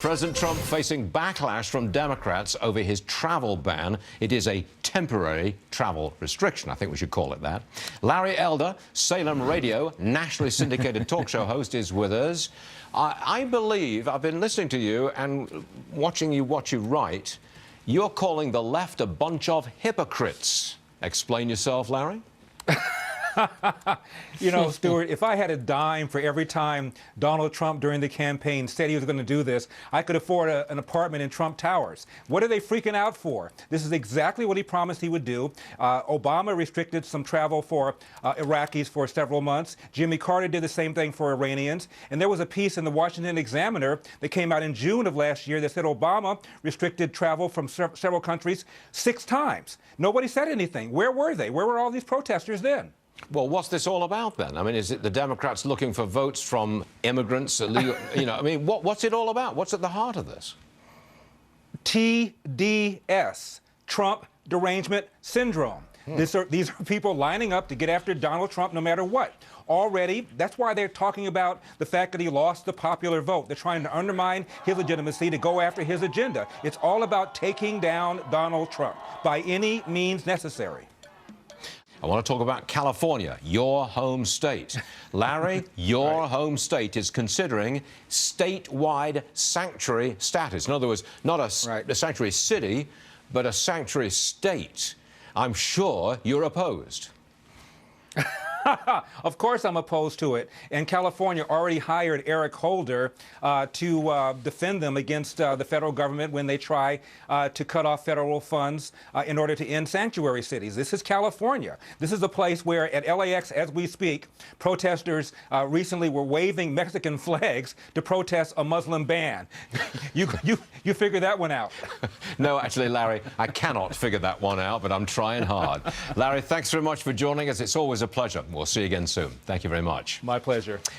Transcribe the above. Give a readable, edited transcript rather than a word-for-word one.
President Trump facing backlash from Democrats over his travel ban. It is a temporary travel restriction. I think we should call it that. Larry Elder, Salem Radio, nationally syndicated talk show host, is with us. I believe, I've been listening to you and watching you what you write, you're calling the left a bunch of hypocrites. Explain yourself, Larry. You know, Stuart, if I had a dime for every time Donald Trump during the campaign said he was going to do this, I could afford an apartment in Trump Towers. What are they freaking out for? This is exactly what he promised he would do. Obama restricted some travel for Iraqis for several months. Jimmy Carter did the same thing for Iranians. And there was a piece in the Washington Examiner that came out in June of last year that said Obama restricted travel from several countries 6 times. Nobody said anything. Where were they? Where were all these protesters then? Well, what's this all about then? I mean, is it the Democrats looking for votes from immigrants, illegal, you know, I mean, what's it all about? What's at the heart of this? TDS, Trump Derangement Syndrome. These are people lining up to get after Donald Trump no matter what. Already, that's why they're talking about the fact that he lost the popular vote. They're trying to undermine his legitimacy to go after his agenda. It's all about taking down Donald Trump by any means necessary. I want to talk about California, your home state. Larry, your home state is considering statewide sanctuary status. In other words, not a sanctuary city, but a sanctuary state. I'm sure you're opposed. Of course I'm opposed to it. And California already hired Eric Holder to defend them against the federal government when they try to cut off federal funds in order to end sanctuary cities. This is California. This is a place where at LAX, as we speak, protesters recently were waving Mexican flags to protest a Muslim ban. You figure that one out. No, actually, Larry, I cannot figure that one out, but I'm trying hard. Larry, thanks very much for joining us. It's always a pleasure. We'll see you again soon. Thank you very much. My pleasure.